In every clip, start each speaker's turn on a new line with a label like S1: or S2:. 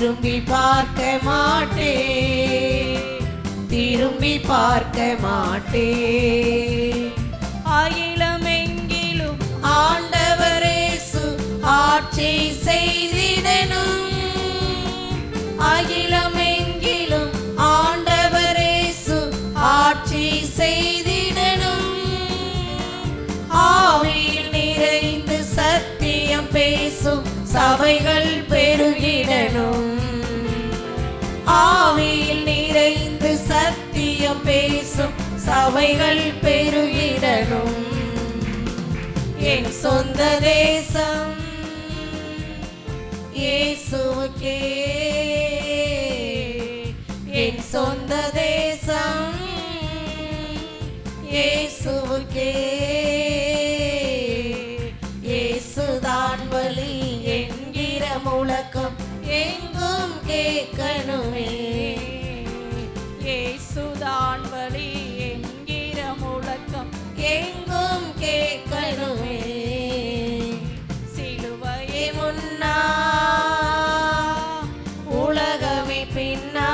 S1: திரும்பி பார்க்க மாட்டேன், திரும்பி பார்க்க மாட்டேன்.
S2: அகிலமெங்கிலும்
S1: ஆண்டவரேசு ஆட்சி செய்திடனும், அகிலமெங்கிலும் ஆண்டவரேசு ஆட்சி செய்திடனும். ஆவியில் நிறைந்து சத்தியம் பேசும் சபைகள் பெருகிடனும், ஆவியில் நிறைந்து சத்தியம் பேசும் சபைகள் பெருகிடனும். என் சொந்த தேசம் இயேசுவுக்கே, என் சொந்த தேசம் இயேசுவுக்கே. இயேசுதான் வழி என்கிற முழக்கம் எங்கும் கேட்கணுமே,
S2: இயேசுதான் வழி என்கிற முழக்கம்
S1: எங்கும் கேட்கணுமே.
S2: சிலுவையே
S1: முன்னா உலகமே பின்னா,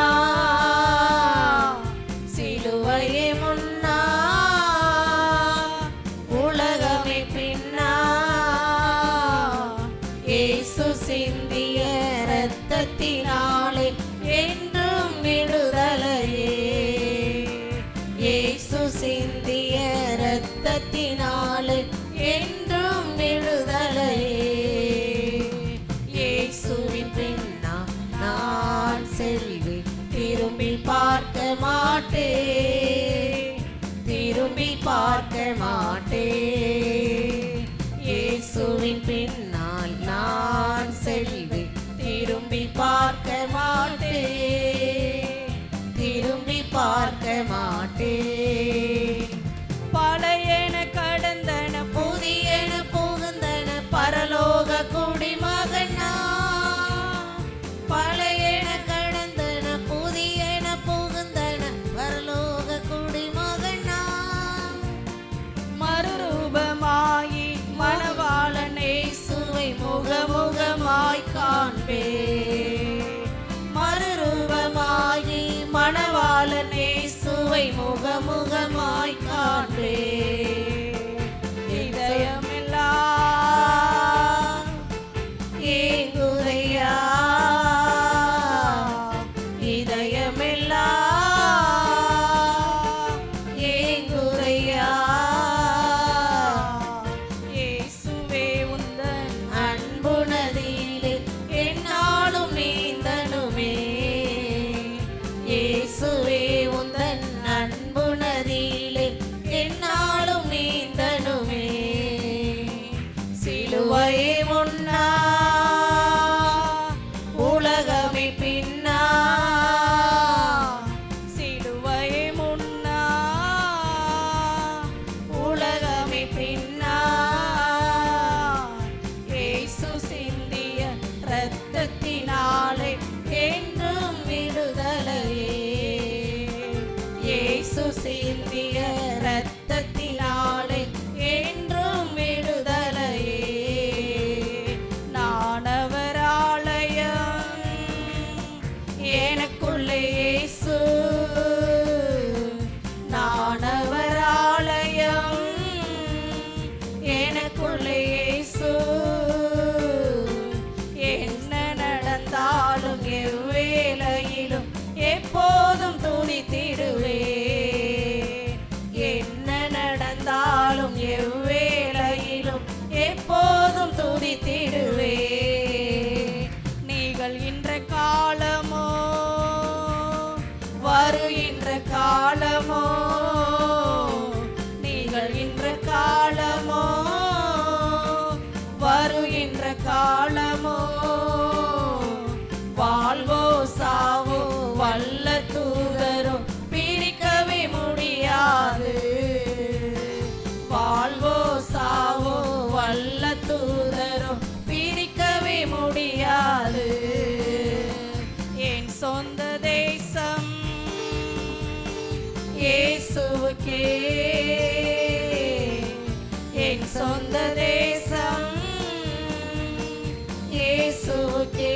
S1: சிலுவையே முன்னா உலகமே பின்னா. இயேசு சிந்திய இரத்தத்தினாலே என்றும் விடுதலையே, இயேசு சிந்திய இரத்தத்தினாலே என்றும் விடுதலையே. இயேசுவின் பின்னா நான் செல்வேன், திரும்பி பார்க்க மாட்டேன், திரும்பி பார்க்க மாட்டேன். இயேசுவின் பின்னால் நான் செல்வேன், திரும்பி பார்க்க மாட்டேன், திரும்பி பார்க்க மாட்டேன்.
S2: பழையன கடந்தன
S1: புதியன புகுந்தன பரலோக குடிமகனா, பழையன கடந்தன புதியன புகுந்தன பரலோக குடிமகனா.
S2: மறுரூபமாயி
S1: மணவாளன் இயேசுவை முகமுகமாய் காண்பேன், மறுரூபமாகி மணவாளன் இயேசுவை முகமுகமாய் காண்பேன்.
S2: இதயமெல்லாம்
S1: ஏங்குதையா, இதயமெல்லாம் ஏங்குதையா.
S2: இயேசுவே உந்தன்
S1: அன்பு நதியிலே என்னாலும் நீந்தனுமே, இயேசுவே உந்தன் அன்பு நதியிலே என்னாலும் நீந்தனுமே. சிலுவையே முன்னா உலகமே பின்னா,
S2: சிலுவையே முன்னா
S1: உலகமே பின்னா.
S2: இயேசு சிந்திய
S1: இரத்தத்தினாலே என்றும் விடுதலையே, இயேசு சிந்திய இரத்தத்தினாலே என்றும் விடுதலையே.
S2: நான் அவர் ஆலயம்,
S1: எனக்குள்ளே இயேசு, நான் அவர் ஆலயம், எனக்குள்ளே இயேசு. என்ன நடந்தாலும் எவ்வேளையிலும் எப்போதும் துதித்திடுவே, என்ன நடந்தாலும் எவ்வேளையிலும் எப்போதும் துதித்திடுவே.
S2: நிகழ்கின்ற காலமோ
S1: வருகின்ற காலமோ, நிகழ்கின்ற காலமோ வருகின்ற காலமோ, வாழ்வோ சாவோ வல்ல தூதரோ பிரிக்கவே முடியாது, வாழ்வோ சாவோ வல்ல தூதரோ பிரிக்கவே முடியாது.
S2: என் சொந்த தேசம்
S1: இயேசுவுக்கே, என் சொந்த தேசம் இயேசுவுக்கே.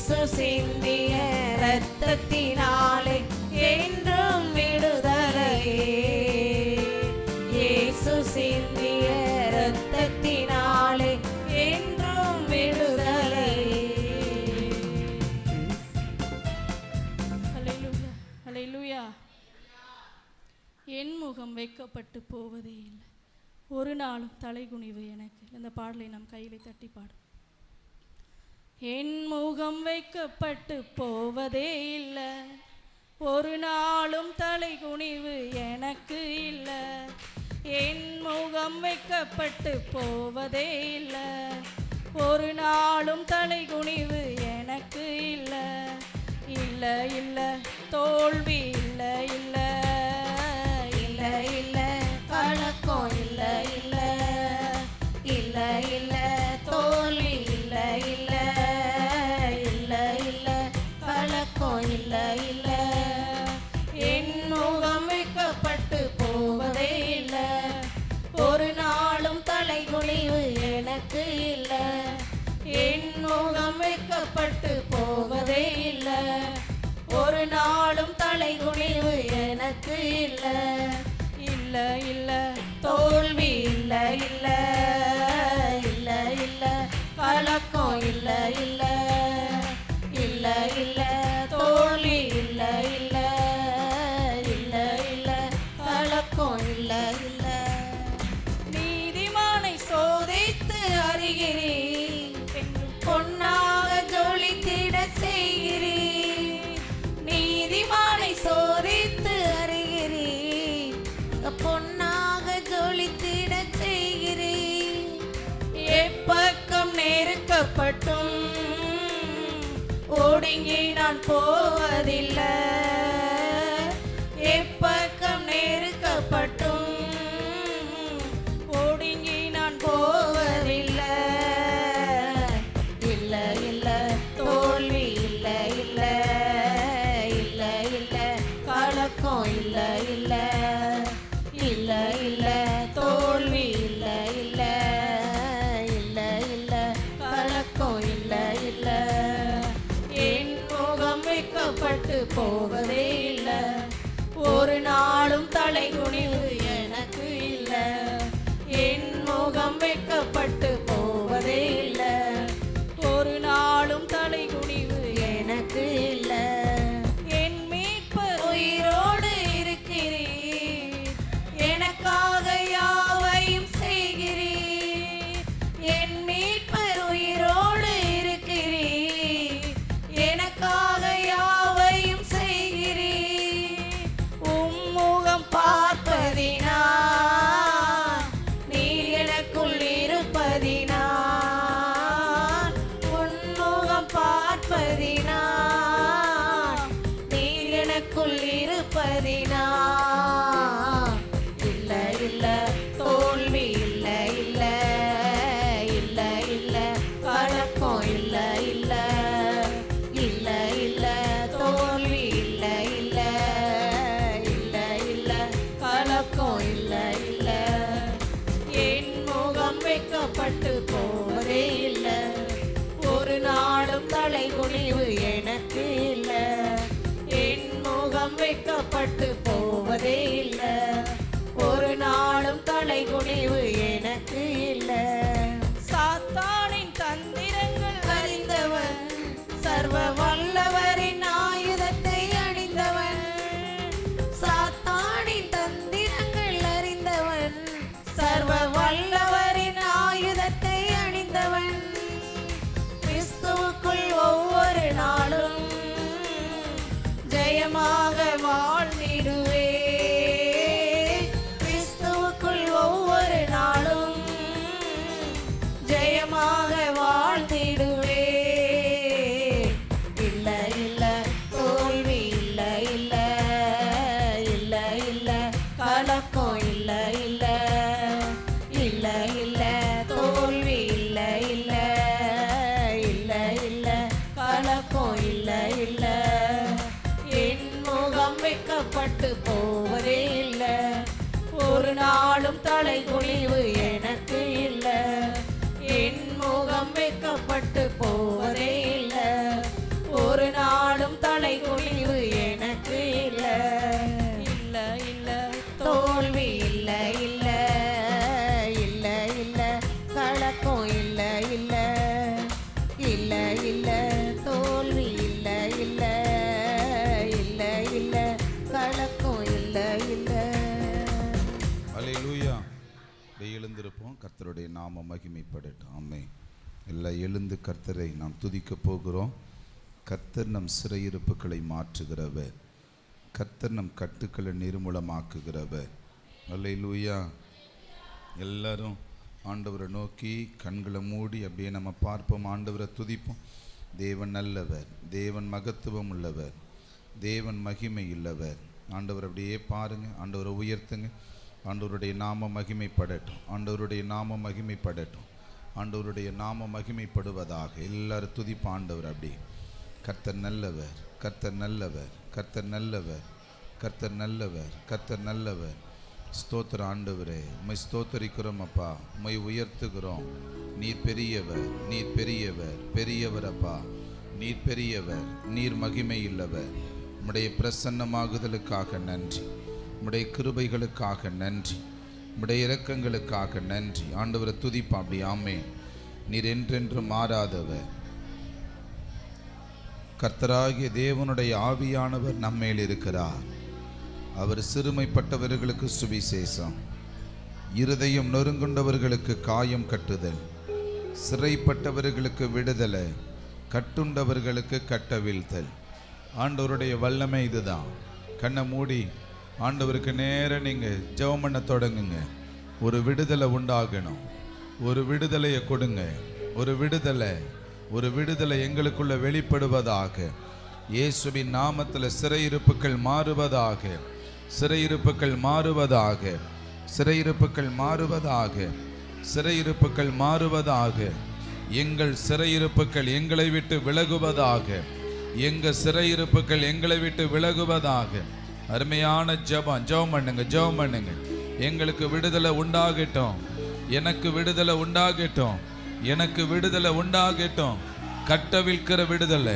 S1: இயேசு சிந்திய இரத்தத்தினாலே என்றும் விடுதலையே. இயேசு சிந்திய இரத்தத்தினாலே என்றும் விடுதலையே.
S2: ஹல்லேலூயா, ஹல்லேலூயா. என் முகம் வைக்கப்பட்டு போவதே இல்லை, ஒரு நாளும் தலைகுனிவு எனக்கு. இந்த பாடலை நம் கையிலே தட்டி பாடும். என் முகம் வைக்கப்பட்டு போவதே இல்லை, ஒரு நாளும் தலைகுனிவு எனக்கு இல்லை. என் முகம் வைக்கப்பட்டு போவதே இல்லை, ஒரு நாளும் தலைகுனிவு எனக்கு இல்லை. இல்லை இல்லை தோல்வி இல்லை, இல்லை இல்லை இல்லை கலக்கம் இல்லை, இல்லை இல்லை இல்லை தோல்வி இல்லை, இல்லை இல்லை இல்லை கலக்கம் இல்லை, இல்லை. என் முகம் வைக்கப்பட்டு போவதே இல்லை, ஒரு நாளும் தலைகுனிவு எனக்கு இல்லை. என் முகம் வைக்கப்பட்டு போவதே இல்லை, ஒரு நாளும் தலைகுனிவு எனக்கு இல்லை. இல்லை இல்லை தோல்வி இல்லை, இல்லை இல்லை இல்லை கலக்கம் இல்லை, இல்லை இல்லை இல்லை தோல்வி இல்லை, இல்லை இல்லை இல்லை கலக்கம் இல்லை, இல்லை. நீதிமானை சோதித்து அறிகிறீர், பொன்னாக ஜொலித்திட செய்கிறீர். நீதிமானை சோதித்து அறிகிறீர், பொன்னாக ஜொலித்திட செய்கிறீர். எப்பக்கம் நெருக்கப்பட்டும் ஒடுங்கி நான் போவதில்லை. எப்பக்கம் நெருக்கப்பட்டும் ஒடுங்கி நான் போவதில்லை. இல்லை இல்லை தோல்வி இல்லை, இல்லை இல்லை இல்லை கலக்கம் இல்லை, இல்லை இல்லை இல்லை தோல்வி இல்லை, இல்லை இல்லை இல்லை கலக்கம் இல்லை, இல்லை. என் முகம் வைக்கப்பட்டு போவதே இல்லை, ஒரு நாளும் தலைகுனிவு எனக்கு இல்லை. என் முகம் வைக்கப்பட்டு போவதே இல்லை, ஒரு நாளும் தலைகுனிவு எனக்கு இல்லை. என் மீட்பர் உயிரோடு இருக்கிறீர், எனக்காக யாவையும் செய்கிறீர். என் மீட்பர் உயிரோடு இருக்கிறீர், எனக்காக யாவையும் செய்கிறீர். உம்முகம் பார்ப்பதினா நீர் எனக்குள் இருப்பதினா, உன்முகம் பார்ப்பதினா நீர் எனக்குள் இருப்பதினா. இல்லை இல்லை தோல்வி இல்லை, இல்லை இல்லை இல்லை கலக்கம் இல்லை, இல்லை இல்லை இல்லை தோல்வி இல்லை, இல்லை இல்லை இல்லை கலக்கம் இல்லை, இல்லை. என் முகம் வைக்கப்பட்டு போவதே இல்லை, ஒரு நாளும் தலைகுனிவு எனக்கு இல்லை. என் முகம் வைக்கப்பட்டு போவதே இல்லை, ஒரு நாளும் தலைகுனிவு எனக்கு இல்லை. சாத்தானின் தந்திரங்கள் அறிந்தவன், சர்வ வல்லவரின் ஆயுதத்தை அணிந்தவன். சாத்தானின் தந்திரங்கள் அறிந்தவன், சர்வ வல்லவரின் ஆயுதத்தை அணிந்தவன். கிறிஸ்துவுக்குள் ஒவ்வொரு நாளும் ஜெயமாக வாழ்ந்திடுவே. கிறிஸ்துவுக்குள் ஒவ்வொரு நாளும் ஜெயமாக வாழ்ந்திடுவே. இல்லை இல்லை தோல்வி இல்லை, இல்லை இல்லை இல்லை கலக்கம் இல்லை, இல்லை இல்லை இல்லை தோல்வி இல்லை, இல்லை இல்லை இல்லை கலக்கம் இல்லை, இல்லை. என் முகம் வைக்கப்பட்டு போவதே இல்லை, ஒரு நாளும் தலைகுனிவு எனக்கு இல்லை. என் முகம் வைக்கப்பட்டு போவதே இல்லை,
S3: எழுந்திருப்போம். கர்த்தருடைய நாம மகிமைப்படட்டும். ஆமென். எல்லாம் எழுந்து கர்த்தரை நாம் துதிக்க போகிறோம். கர்த்தர் நம் சிறையிருப்புகளை மாற்றுகிறவர். கர்த்தர் நம் கட்டுக்களை நிர்மூலமாக்குகிறவர். அல்லேலூயா. எல்லாரும் ஆண்டவரை நோக்கி கண்களை மூடி அப்படியே நம்ம பார்ப்போம். ஆண்டவரை துதிப்போம். தேவன் நல்லவர், தேவன் மகத்துவம் உள்ளவர், தேவன் மகிமை உள்ளவர். ஆண்டவர் அப்படியே பாருங்க. ஆண்டவரை உயர்த்துங்க. ஆண்டவருடைய நாம மகிமைப்படட்டும். ஆண்டவருடைய நாம மகிமைப்படட்டும். ஆண்டவருடைய நாம மகிமைப்படுவதாக. எல்லாரும் துதிப்போம் ஆண்டவர். அப்படி கர்த்தர் நல்லவர், கர்த்தர் நல்லவர், கர்த்தர் நல்லவர், கர்த்தர் நல்லவர், கர்த்தர் நல்லவர். ஸ்தோத்திர ஆண்டவரே, உம்மை ஸ்தோத்தரிக்கிறோம் அப்பா, உம்மை உயர்த்துகிறோம். நீர் பெரியவர், நீர் பெரியவர், பெரியவர் அப்பா, நீர் பெரியவர், நீர் மகிமை இல்லவர். உம்முடைய பிரசன்னமாகுதலுக்காக நன்றி, உம்முடைய கிருபைகளுக்காக நன்றி, உம்முடைய இரக்கங்களுக்காக நன்றி. ஆண்டவரை துதிப்பா அப்படி. ஆமென். நீர் என்றென்று மாறாதவர். கர்த்தராகிய தேவனுடைய ஆவியானவர் நம்மேல் இருக்கிறார். அவர் சிறுமைப்பட்டவர்களுக்கு சுவிசேஷம், இருதயம் நொறுங்குண்டவர்களுக்கு காயம் கட்டுதல், சிறைப்பட்டவர்களுக்கு விடுதலை, கட்டுண்டவர்களுக்கு கட்டவிழ்த்தல். ஆண்டவருடைய வல்லமை இதுதான். கண்ணை மூடி ஆண்டவருக்கு நேரம் நீங்கள் ஜெபம் பண்ண தொடங்குங்க. ஒரு விடுதலை உண்டாகணும். ஒரு விடுதலையை கொடுங்க. ஒரு விடுதலை எங்களுக்குள்ள வெளிப்படுவதாக. இயேசுவின் நாமத்தில் சிறையிருப்புகள் மாறுவதாக, சிறையிருப்புகள் மாறுவதாக, சிறையிருப்புகள் மாறுவதாக, சிறையிருப்புகள் மாறுவதாக. எங்கள் சிறையிருப்புகள் எங்களை விட்டு விலகுவதாக, எங்கள் சிறையிருப்புகள் எங்களை விட்டு விலகுவதாக. அருமையான ஜெபம் பண்ணுங்க, ஜெபம் பண்ணுங்க. எங்களுக்கு விடுதலை உண்டாகட்டும், எனக்கு விடுதலை உண்டாகட்டும், எனக்கு விடுதலை உண்டாகட்டும். கட்டவிழ்க்கிற விடுதலை,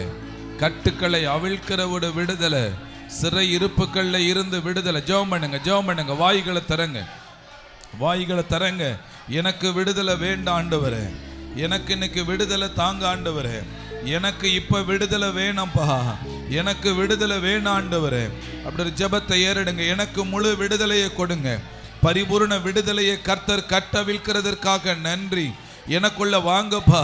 S3: கட்டுக்களை அவிழ்க்கிற ஒரு விடுதலை, சிறை இருப்புகள்ல இருந்து விடுதலை. ஜெபம் பண்ணுங்க, ஜெபம் பண்ணுங்க. வாய்களை தரங்க, வாய்களை தரங்க. எனக்கு விடுதலை வேண்டாம் ஆண்டவரே, எனக்கு இன்னைக்கு விடுதலை தாங்க ஆண்டவரே, எனக்கு இப்ப விடுதலை வேணாம்ப்பா, எனக்கு விடுதலை வேணாம் ஆண்டவரே. அப்படி ஒரு ஜெபத்தை ஏறிடுங்க. எனக்கு முழு விடுதலையை கொடுங்க. பரிபூர்ண விடுதலையை கர்த்தர் கட்டவிழ்க்கிறதற்காக நன்றி. எனக்குள்ள வாங்கப்பா,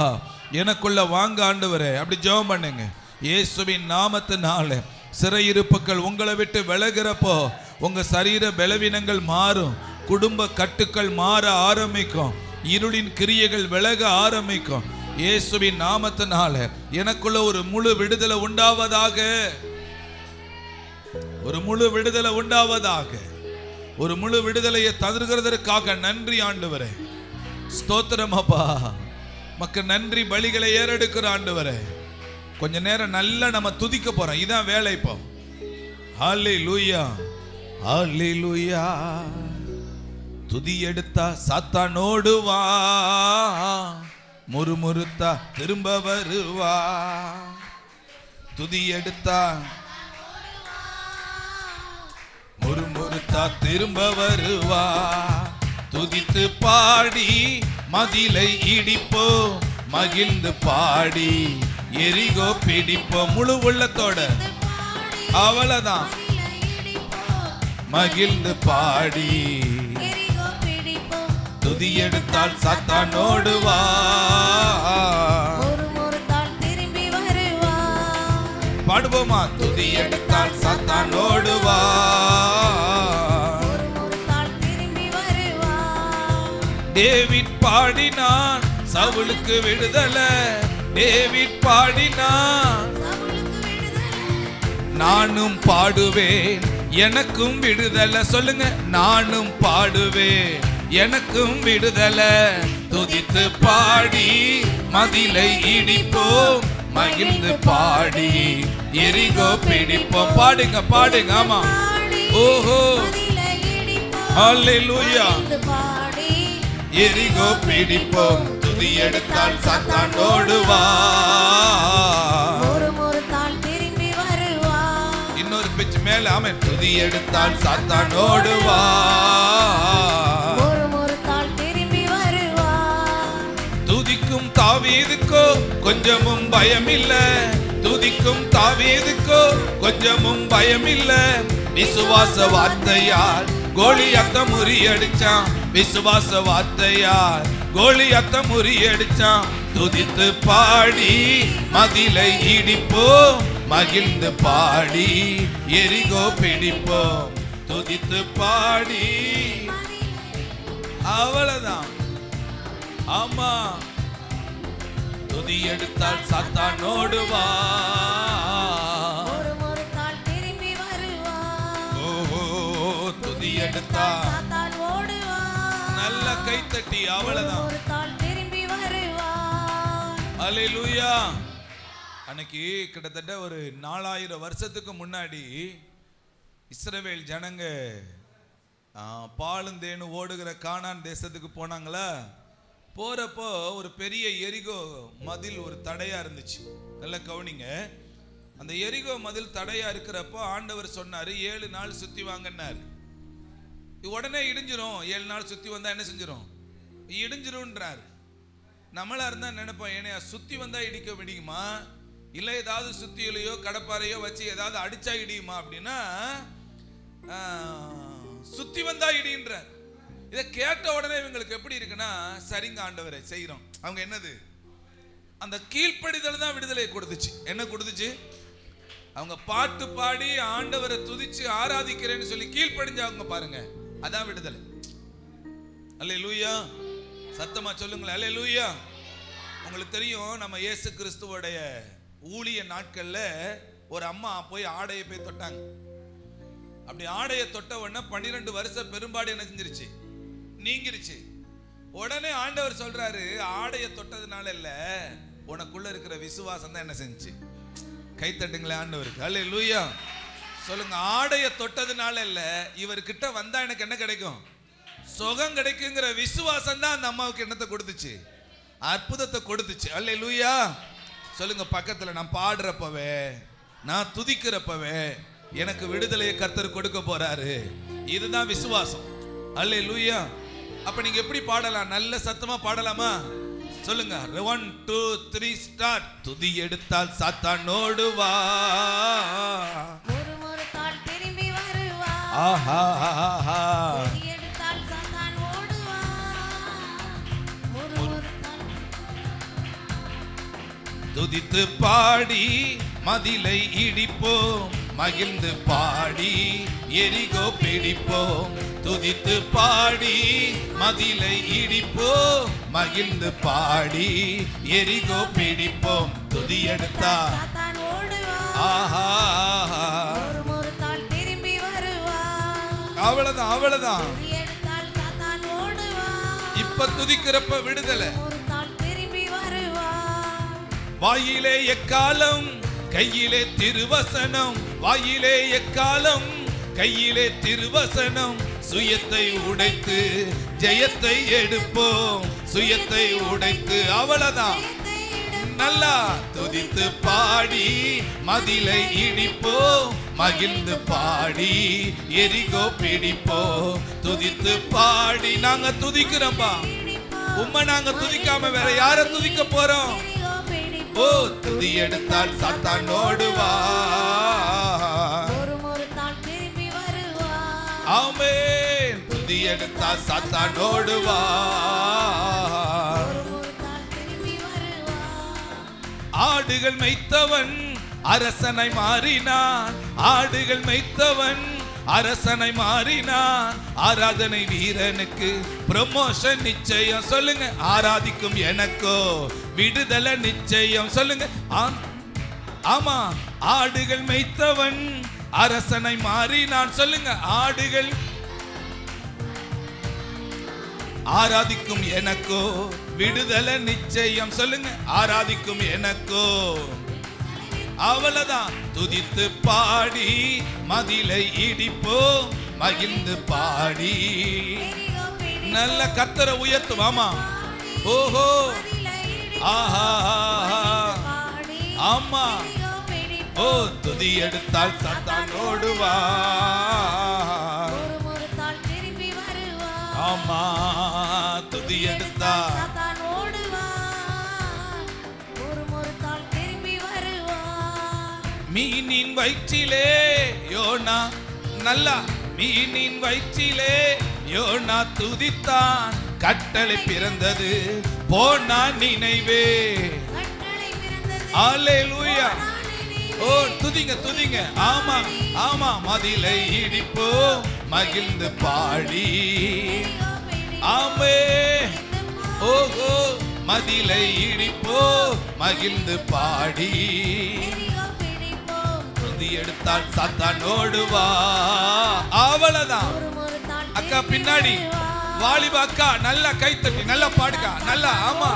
S3: எனக்குள்ள வாங்க ஆண்டவரே. அப்படி ஜெபம் பண்ணுங்க. இயேசுவின் நாமத்தினால சிறையிருப்புகள் உங்களை விட்டு விலகிறப்போ உங்க சரீர பலவீனங்கள் மாறும், குடும்ப கட்டுக்கள் மாற ஆரம்பிக்கும், இருளின் கிரியைகள் விலக ஆரம்பிக்கும். இயேசுவின் நாமத்தினால எனக்குள்ள ஒரு முழு விடுதலை உண்டாவதாக, ஒரு முழு விடுதலை உண்டாவதாக. ஒரு முழு விடுதலையை தருகிறதற்காக நன்றி ஆண்டவரே. ஸ்தோத்திரம் அப்பா. மக்க நன்றி பலிகளை ஏறெடுக்கிற ஆண்டவரே. கொஞ்ச நேரம் நல்லா நம்ம துதிக்க போறோம். இதான் வேலை இப்போ. ஹல்லேலூயா, ஹல்லேலூயா. துதி எடுத்தா சாத்தான் ஓடுவா, முறுமுறுத்தா திரும்ப வருவா. துதி எடுத்தா முறுமுறுத்தா திரும்ப வருவா. துதித்து பாடி மதிலை இடிப்போம், மகிழ்ந்து பாடி எரிகோ பிடிப்போம். முழு உள்ளத்தோட அவ்வளவுதான். மகிழ்ந்து பாடி துதி எடுத்தால் சாத்தான் ஓடுவா, பாடுவோமா? துதி எடுத்தால் சாத்தான் ஓடுவா. டேவிட் பாடினான் சவுலுக்கு விடுதலை, டேவிட் பாடினான். நானும் பாடுவேன் எனக்கும் விடுதலை. சொல்லுங்க, நானும் பாடுவேன் எனக்கும் விடுதலை. துதித்து பாடி மதிலை இடிப்போம், மகிழ்ந்து பாடி எரிகோ பிடிப்போம். பாடுங்க, பாடுங்க. ஆமா, ஓஹோ, ஹல்லேலூயா. எரிகோ பிடிப்போம். துதி எடுத்தால் சாத்தான் ஓடுவா. இன்னொரு பிச்சு மேல. ஆமென். துதி எடுத்தால் சாத்தான் ஓடுவா. துதிக்கும் தாவீதுக்கோ கொஞ்சமும் பயமில்ல, துதிக்கும் தாவீதுக்கோ கொஞ்சமும் பயமில்ல. விசுவாச வார்த்தையால் கோலியாத்த முறியடிச்சான் விசுவாச வார்த்தையால். கோலியாத்த முறியடிச்சான். துதித்து பாடி மதிலை இடிப்போம், மகிழ்ந்து பாடி எரிகோ பிடிப்போம். துதித்து பாடி, அவ்வளவுதான். ஆமா, துதி எடுத்தால் சாத்தான் ஓடுவா.
S2: ஒரு கால் திரும்பி வருவான்.
S3: ஓ துதி எடுத்தால்
S2: சாத்தான் ஓடுவான்.
S3: நல்ல கைத்தட்டி, அவ்வளவுதான்.
S2: ஒரு கால் திரும்பி வருவான்.
S3: அல்லேலூயா. அன்னைக்கு கிட்டத்தட்ட ஒரு 4000 வருஷத்துக்கு முன்னாடி இஸ்ரவேல் ஜனங்க பாலும் தேனும் ஓடுகிற கானான் தேசத்துக்கு போனாங்களா. போறப்போ ஒரு பெரிய எரிகோ மதில் ஒரு தடையா இருந்துச்சு. நல்லா கவனிங்க. அந்த எரிகோ மதில் தடையா இருக்கிறப்போ ஆண்டவர் சொன்னாரு 7 நாள் சுத்தி வாங்கன்னாரு. உடனே இடிஞ்சிரும். 7 நாள் சுத்தி வந்தா என்ன செஞ்சிரும்? இடிஞ்சிரும்ன்றாரு. நம்மளா இருந்தா நினைப்போம், ஏன்னா சுத்தி வந்தா இடிக்க முடியுமா, இல்லை ஏதாவது சுத்தியிலையோ கடப்பாறையோ வச்சு ஏதாவது அடிச்சா இடியுமா அப்படின்னா, சுத்தி வந்தா இடின்றார். இதை கேட்ட உடனே இவங்களுக்கு எப்படி இருக்குன்னா, சரிங்க ஆண்டவரை செய்யறோம். அவங்க என்னது, அந்த கீழ்ப்படிதல் தான் விடுதலை கொடுத்துச்சு. என்ன கொடுத்துச்சு? அவங்க பாட்டு பாடி ஆண்டவரை துதிச்சு ஆராதிக்கிறேன்னு சொல்லி கீழ்ப்படிஞ்சாங்க பாருங்க, அதான் விடுதலை. அல்லேலூயா. சத்தமா சொல்லுங்களேன், அல்லேலூயா. உங்களுக்கு தெரியும், நம்ம இயேசு கிறிஸ்துவோடைய ஊழிய நாட்கள்ல ஒரு அம்மா போய் ஆடையை போய் தொட்டாங்க. அப்படி ஆடையை தொட்ட உடனே 12 வருஷம் பெரும்பாடு என்ன செஞ்சிருச்சு? நீங்கிருச்சு. உடனே ஆண்டவர் சொல்றாரு, ஆடையை தொட்டதுனால இல்ல, உனக்குள்ள இருக்கிற விசுவாசம் தான் என்ன செஞ்சு. கை தட்டுங்களே ஆண்டவருக்கு. அல்லேலூயா. சொல்லுங்க, ஆடையை தொட்டதுனால இல்ல, இவர்கிட்ட வந்தா எனக்கு என்ன கிடைக்கும்? சுகம் கிடைக்குங்கிற விசுவாசம் தான் அந்த அம்மாவுக்கு என்னத்தை கொடுத்துச்சு? அற்புதத்தை கொடுத்துச்சு. அல்லேலூயா. சொல்லுங்க பக்கத்துல, நான் பாடுறப்பவே, நான் துதிக்கிறப்பவே எனக்கு விடுதலையை கர்த்தர் கொடுக்க போறாரு. இதுதான் விசுவாசம். அல்லேலூயா. அப்ப நீங்க எப்படி பாடலாம்? நல்ல சத்தமா பாடலாமா? சொல்லுங்க. 1 2 3 ஸ்டார்ட். துதி எடுத்தால் சாத்தான் ஓடுவா.
S2: ஒரு கால் திரும்பி வருவான்.
S3: ஆஹா ஆஹா.
S2: துதி எடுத்தால் சாத்தான் ஓடுவான். ஒரு கால்
S3: துதித்து பாடி மதிலை இடிப்போம், மகிழ்ந்து பாடி எரிகோ பிடிப்போம். துதித்து பாடி மதிலை இடிப்போம், மகிழ்ந்து பாடி எரிகோ பிடிப்போம். துதி எடுத்தா
S2: சாத்தான் ஓடுவான்.
S3: ஆஹா.
S2: ஒரு கால் திரும்பி வருவான்.
S3: அவ்வளவுதான், அவ்வளவுதான்.
S2: துதி எடுத்தால் சாத்தான் ஓடுவான்.
S3: இப்ப துதிக்கிறப்ப விடுதலை.
S2: ஒரு கால் திரும்பி வருவான்.
S3: வாயிலே எக்காலம், கையிலே திருவசனம். வாயிலே எக்காலம், கையிலே திருவசனம். சுயத்தை உடைத்து ஜெயத்தை எடுப்போம், சுயத்தை உடைத்து. அவ்வளவுதான். நல்லா துதித்து பாடி மதிலை இடிப்போம், மகிழ்ந்து பாடி எரிகோ பிடிப்போம். துதித்து பாடி நாங்க துதிக்கிறோம்பா. உம்மை நாங்க துதிக்காம வேற யார துதிக்க போறோம்? ஓ துதி எடுத்தால் சாத்தான் ஓடுவா.
S2: ஒரு கால் திரும்பி வருவான்.
S3: ஆமென். துதி எடுத்தால் சாத்தான் ஓடுவா.
S2: ஒரு கால் திரும்பி வருவான்.
S3: ஆடுகள் மேய்த்தவன் அரசனை மாறினான். ஆடுகள் மேய்த்தவன் அரசனை மாறினான். ஆராதனை வீரனுக்கு ப்ரமோஷன் நிச்சயம். சொல்லுங்க. ஆராதிக்கும் எனக்கோ விடுதலை நிச்சயம். சொல்லுங்க. ஆமா. ஆடுகள் மேய்த்தவன் அரசனை மாறினான். சொல்லுங்க. ஆடுகள் ஆராதிக்கும் எனக்கோ விடுதலை நிச்சயம். சொல்லுங்க. ஆராதிக்கும் எனக்கோ. அவ்வளவுதான். துதித்து பாடி மதிலை இடிப்போம், மகிழ்ந்து பாடி. நல்ல கர்த்தரை உயர்த்துவாமா. ஓஹோ. ஆஹா. ஆமா. ஓ துதி எடுத்தால் சாத்தான் ஓடுவா.
S2: ஒரு கால் திரும்பி வருவான்.
S3: ஆமா. துதி எடுத்தா
S2: சாத்தான் ஓடுவான். ஒரு கால் திரும்பி வருவான்.
S3: மீனின் வயிற்றிலே யோனா. நல்லா மீனின் வயிற்றிலே யோனா துதித்தான், கட்டளை பிறந்தது போனா நினைவே.
S2: கட்டளை பிறந்தது
S3: அல்லேலூயா.
S2: நான் நினைவே.
S3: ஓ துதிங்க துதிங்க. ஆமா ஆமா. மதிலை இடிப்போ மகிழ்ந்து பாடி. ஆமே. ஓஹோ. மதிலை இடிப்போ மகிழ்ந்து பாடி. துதி எடுத்தால் சாத்தான் ஓடுவா. அவ்வளவுதான். அக்கா பின்னாடி வாலிபா அக்கா நல்லா கை தட்டி நல்லா பாடுக்கா நல்லா. ஆமா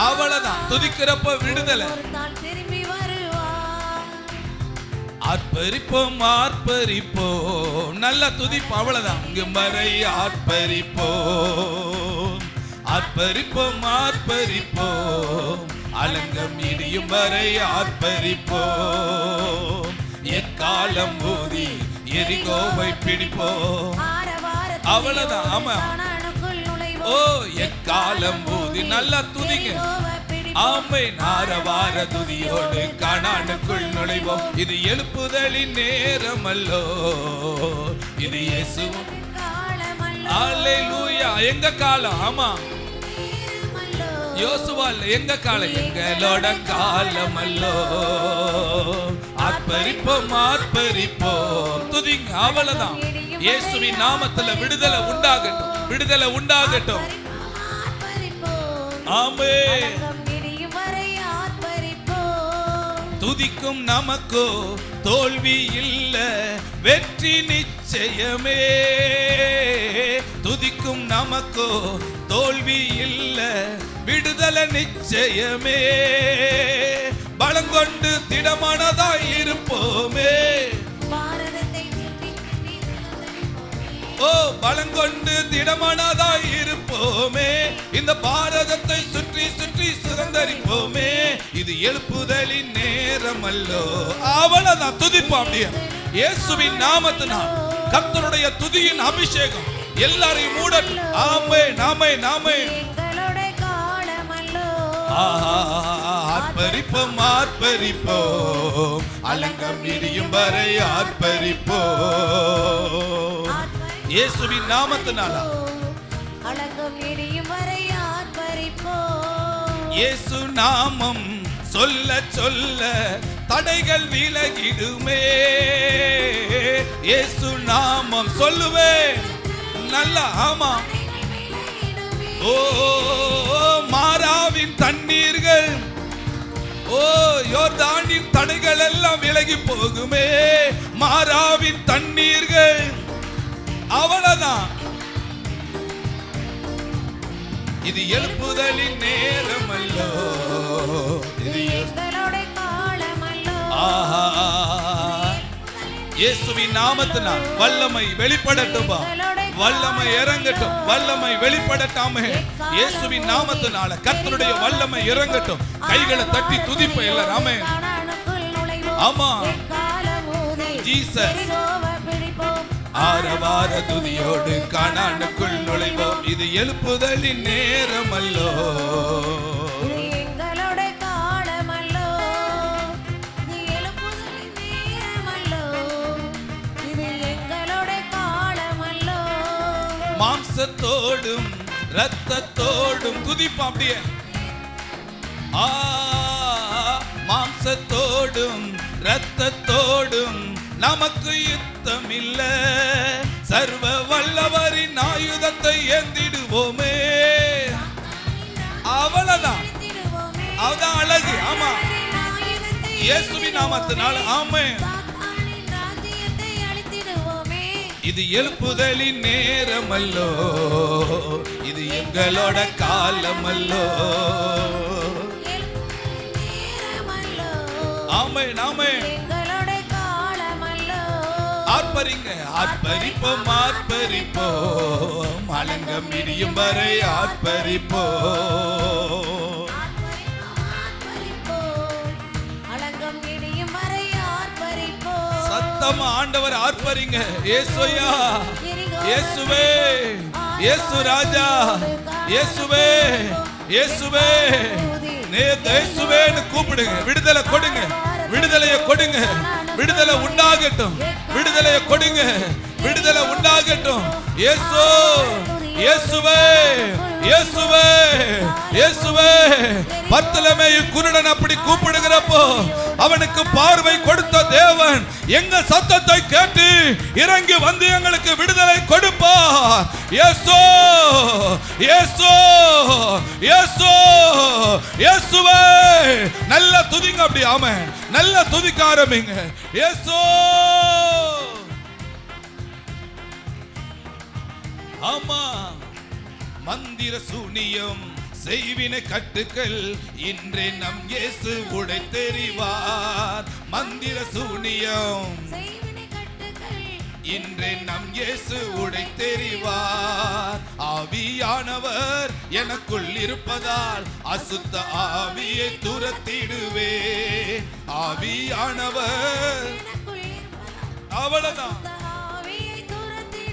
S3: அவ்வளவுதான். துதிக்கிறப்ப விடுதலை.
S2: திரும்பி வருவா.
S3: ஆர்ப்பரிப்போம் ஆர்ப்பரிப்போம் நல்லா துதிப்போம். அவ்வளவுதான். இங்கு மறை ஆர்ப்பரிப்போம் ஆர்ப்பரிப்போம் ஆர்ப்பரிப்போம் அலங்கம் இடியும் வரை ஆர்ப்பரிப்போம். எக்காலம் ஊதி எரிகோவை பிடிப்போம். அவ்வளவுதான். ஆமா. ஓ எக்காலம் ஊதி நல்லா துதிங்க. ஆமை நாரவார துதியோடு கானானுக்குள் நுழைவோம். இது எழுப்புதலின் நேரம் அல்லோ, இது இயேசுவின் அல்லேலூயா. எங்க காலம்? ஆமா யோசுவால் எங்க காலம்? எங்களோட காலம் அல்லோ. ஆர்ப்பரிப்போம் ஆர்ப்பரிப்போம் துதிங்க. அவ்வளவுதான். இயேசுவின் நாமத்துல விடுதலை உண்டாகட்டும், விடுதலை உண்டாகட்டும். ஆமென். துதிக்கும் நமக்கோ தோல்வி இல்ல, வெற்றி நிச்சயமே. துதிக்கும் நமக்கோ தோல்வி இல்ல, விடுதலை நிச்சயமே. பலங்கொண்டு திடமானதாய் இருப்போமே. ஓ பலங்கொண்டு திடமானதாய் இருப்போமே. இந்த பாரதத்தை சுற்றி சுற்றி சுதந்தரிப்போமே. இது எழுப்புதலின் நேரம் அல்லோ. அவ்வளவுதான். துதிப்போம் அப்படியே இயேசுவின் நாமத்தினால். கர்த்தருடைய துதியின் அபிஷேகம் எல்லாரையும் மூடட்டும். ஆமே நாமே நாமே. ஆர்ப்பரிப்போம் ஆர்ப்பரிப்போம் அலங்கம் இடியும் வரை ஆர்ப்பரிப்போம். இயேசுவின் நாமத்தினால
S2: அலங்கம் இடியும் வரை ஆர்ப்பரிப்போம்.
S3: இயேசு நாமம் சொல்ல சொல்ல தடைகள் விலகிடுமே. இயேசு நாமம் சொல்லுவேன் நல்லா. ஆமா. ஓ மாராவின் தண்ணீர்கள், ஓ யோர்தானின் தடைகள் எல்லாம் விலகி போகுமே. மாராவின் தண்ணீர்கள். அவ்வளவுதான். இது எழுப்புதலின் நேரம் அல்லோ, இது ஆஹா. இயேசுவின் நாமத்தினால் வல்லமை வெளிப்படட்டும், வல்லமை இறங்கட்டும், வல்லமை வெளிப்படட்டாமே. இயேசுவின் நாமத்தினால கர்த்தருடைய வல்லமை இறங்கட்டும். கைகளை தட்டி துதிப்ப எல்லாரும். ஆமா ஜீசஸ். ஆரவார துதியோடு கானானுக்குள் நுழைவோம். இது எழுப்புதலின் நேரம் அல்லோ, மாம்சத்தோடும் இரத்தத்தோடும் துதிப்போம் அப்படியே. மாம்சத்தோடும் இரத்தத்தோடும் நமக்கு யுத்தம் இல்ல. சர்வ வல்லவரின் ஆயுதத்தை ஏந்திடுவோமே. அவ்வளவுதான். அதுதான் அழகு. ஆமா இயேசுவின் நாமத்தினால. ஆமென். இது எழுப்புதலின் நேரம் அல்லோ, இது எங்களோட காலம் அல்லோ. ஆமென் ஆமென். ஆர்ப்பரிங்க. ஆர்ப்பரிப்போம் ஆர்ப்பரிப்போம் அலங்கம் இடியும் வரை ஆர்ப்பரிப்போம். சத்தமா ஆண்டவர் ஆர்ப்பரிங்க. இயேசுயா, இயேசுவே, இயேசு ராஜா, இயேசுவே, இயேசுவே, இயேசுவேன்னு கூப்பிடுங்க. விடுதலை கொடுங்க, விடுதலையை கொடுங்க. விடுதலை உண்டாகட்டும், விடுதலையை கொடுங்க. விடுதலை விடுதலை உண்டாகட்டும். இயேசு இயேசுவே இயேசுவே இயேசுவே. பர்த்தலமேயு குருடன் அப்படி கூப்பிடுகிறப்போ அவனுக்கு பார்வை கொடுத்த தேவன் எங்க சத்தத்தை கேட்டு இறங்கி வந்து எங்களுக்கு விடுதலை கொடுப்பார். இயேசு இயேசு இயேசு இயேசுவே. நல்ல துதிங்க அப்படி. ஆமென். நல்ல துதிக்க ஆரம்பிங்க. இயேசு. ஆமா. மந்திர சூனியம் செய்வினை கட்டுக்கள் இன்றே நம் இயேசு உடைத்தெறிவார். மந்திர சூனியம் இன்றே நம் இயேசு உடைத்தெறிவார். ஆவியானவர் எனக்குள் இருப்பதால் அசுத்த ஆவியை துரத்திடுவே. ஆவியானவர். அவ்வளவுதான்.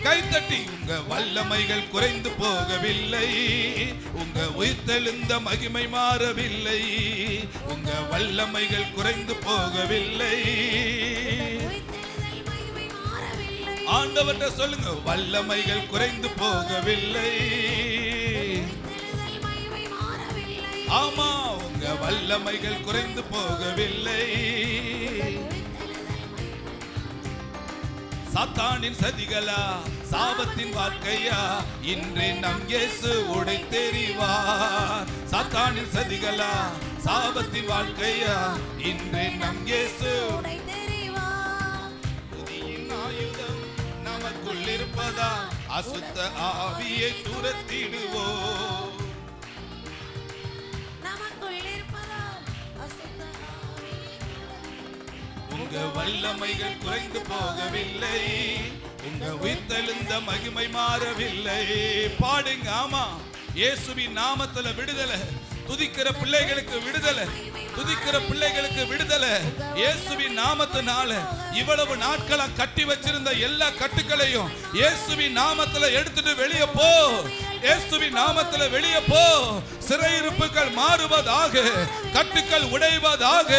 S3: கைத்தட்டி. உங்க வல்லமைகள் குறைந்து போகவில்லை, உங்க உயிர்த்தெழுந்த மகிமை மாறவில்லை. உங்க வல்லமைகள் குறைந்து போகவில்லை. ஆண்டவர்ட்ட சொல்லுங்க, வல்லமைகள் குறைந்து போகவில்லை. ஆமா, உங்க வல்லமைகள் குறைந்து போகவில்லை. சாத்தானின் சதிகளா, சாபத்தின் வாழ்க்கையா, இன்றே நம் இயேசு உடைத்தெறிவார். சாத்தானின் சதிகளா, சாபத்தின் வாழ்க்கையா, இன்றே நம் இயேசு உடைத்தெறிவார். புதியின் ஆயுதம் நமக்குள் இருப்பதா, அசுத்த ஆவியை துரத்திடுவோம். உங்க வல்லமைகள் குறைந்து போகவில்லை, உங்க உயிர்த்தெழுந்த மகிமை மாறவில்லை. பாடுங்க. ஆமா, இயேசுவின் நாமத்துல விடுதலை. துதிக்கிற பிள்ளைகளுக்கு விடுதலை, துதிக்கிற பிள்ளைகளுக்கு விடுதலை. இயேசுவின் நாமத்தினால இவ்வளவு நாட்களா கட்டி வச்சிருந்த எல்லா கட்டுக்களையும் இயேசுவின் நாமத்துல எடுத்துட்டு வெளியே போ. இயேசுவின் நாமத்துல வெளியே போ. சிறையிருப்புகள் மாறுவதாக, கட்டுக்கள் உடைவதாக.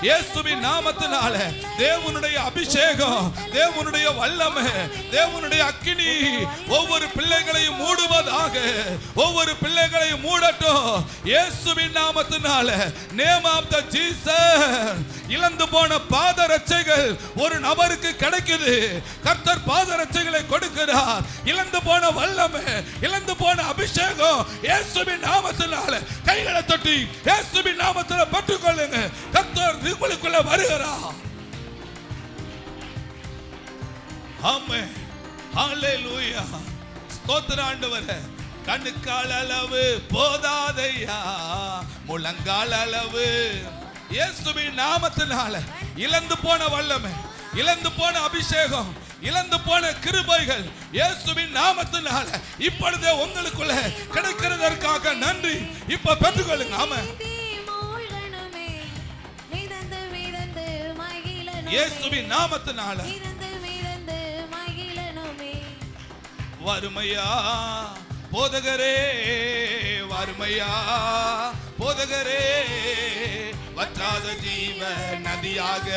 S3: இயேசுவின் நாமத்தினால தேவனுடைய அபிஷேகம், தேவனுடைய வல்லமை, தேவனுடைய அக்கினி ஒவ்வொரு பிள்ளைகளையும் மூடுவதாக. ஒவ்வொரு பிள்ளைகளையும் மூடட்டும் இயேசுவின் நாமத்தினால. Name of the Jesus. இழந்து போன பாதரட்சைகள் ஒரு நபருக்கு கிடைக்குது. கர்த்தர் பாதரட்சைகளை கொடுக்கிறார். இழந்து போன வல்லமை, இழந்து போன அபிஷேகம் இயேசுவின் நாமத்தினால. கைகளை தட்டி இயேசுவின் நாமத்தினால பெற்றுக்கொள்ளுங்க. கர்த்தர் உங்களுக்குள்ள வருகிறார். ஆமென். ஹalleluya. ஸ்தோத்திரம் ஆண்டவரே. கண்ணுக்கால் அளவு போதாதையா, முழங்கால் அளவு. இயேசுவின் நாமத்தினால இழந்து போன வல்லமை, இழந்து போன அபிஷேகம், இழந்து போன கிருபைகள் இயேசுவின் நாமத்தினால இப்பொழுதே உங்களுக்குள்ள கிடைக்கிறதற்காக நன்றி. இப்ப பெற்றுக்கொள்ளுங்க. ஆமென். இயேசுவின் நாமத்தினால வறுமையா போதகரே, வறுமையா போதகரே, வற்றாத ஜீவ நதியாக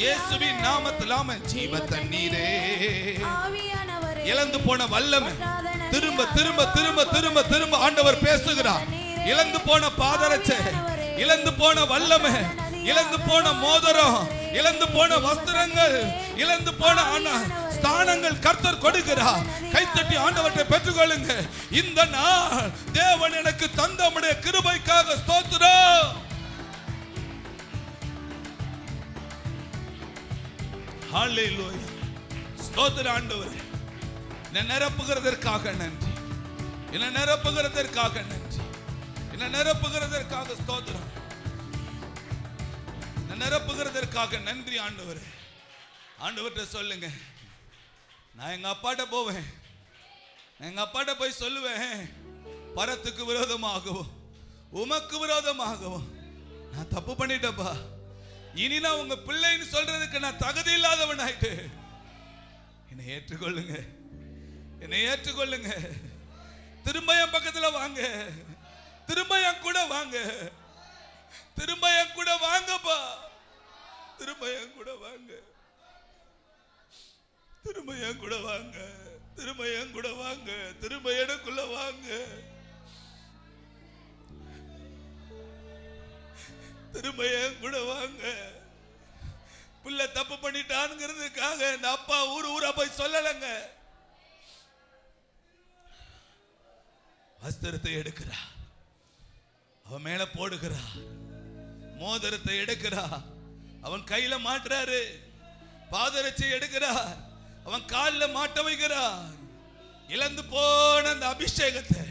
S3: இயேசுவின் நாமத்திலாம ஜீவ தண்ணீரே. இழந்து போன வல்லமை திரும்ப திரும்ப திரும்ப திரும்ப திரும்ப ஆண்டவர் பேசுகிறார். இழந்து போன பாதரட்சை, இழந்து போன வல்லமை, இழந்து போன மோதிரம், இழந்து போன வஸ்திரங்கள், இழந்து போன ஸ்தானங்கள் கர்த்தர் கொடுக்கிறார். கைத்தட்டி ஆண்டவரை பெற்றுக்கொள்ளுங்க. இந்த நாள் தேவன் எனக்கு தந்த உம்முடைய கிருபைக்காக ஸ்தோத்திரம். ஹalleluya. ஸ்தோத்திரம் ஆண்டவரே. என்னை நிரப்புகிறதற்காக நன்றி, என்னை நிரப்புகிறதற்காக நன்றி, என்னை நிரப்புகிறதற்காக ஸ்தோத்திரம், என்னை நிரப்புகிறதற்காக நன்றி ஆண்டவரே. ஆண்டவர்கிட்ட சொல்லுங்க, நான் எங்க அப்பாட்ட போவேன், எங்க அப்பாட்ட போய் சொல்லுவேன், பரத்துக்கு விரோதமாகவும் உமக்கு விரோதமாகவும் நான் தப்பு பண்ணிட்டப்பா. இனி நான் உங்க பிள்ளைன்னு சொல்றதுக்கு நான் தகுதி இல்லாதவன் ஆயிட்டு. என்னை ஏற்றுக்கொள்ளுங்க, என்னை ஏற்றுக்கொள்ளுங்க. திரும்ப என் பக்கத்துல வாங்க, திரும்ப என் கூட வாங்க, திரும்ப என் கூட வாங்கப்பா, திரும்ப என் கூட வாங்க. திரும்ப என் கூட வாங்க, திரும்ப என் கூட வாங்க, திரும்ப எனக்குள்ள வாங்க, திரும்ப என் கூட வாங்க. பிள்ளை தப்பு பண்ணிட்டான்ங்கிறதுக்காக இந்த அப்பா ஊரா போய் சொல்லலைங்க. வஸ்திரத்தை எடுக்கிறார், அவன் மேல போடுகிறார், மோதிரத்தை எடுக்கிறார், அவன் கையில மாட்டுறாரு, பாதரட்சை எடுக்கிறார், அவன் காலில் மாட்ட வைக்கிறார். இழந்து போன அந்த அபிஷேகத்தை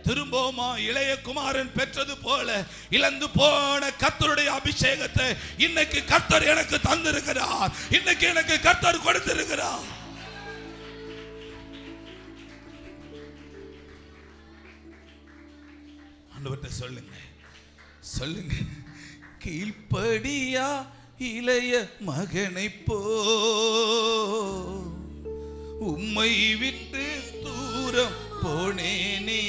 S3: திரும்பவுமா இளைய குமாரன் பெற்றது போல இழந்து போன கர்த்தருடைய அபிஷேகத்தை இன்னைக்கு கர்த்தர் எனக்கு தந்திருக்கிறார், இன்னைக்கு எனக்கு கர்த்தர் கொடுத்திருக்கிறார். ஆண்டவர்ட்ட சொல்லுங்க, சொல்லுங்க, கீழ்ப்படியா இளைய மகனை போ உம்மை விட்டு தூரம் போனேனே,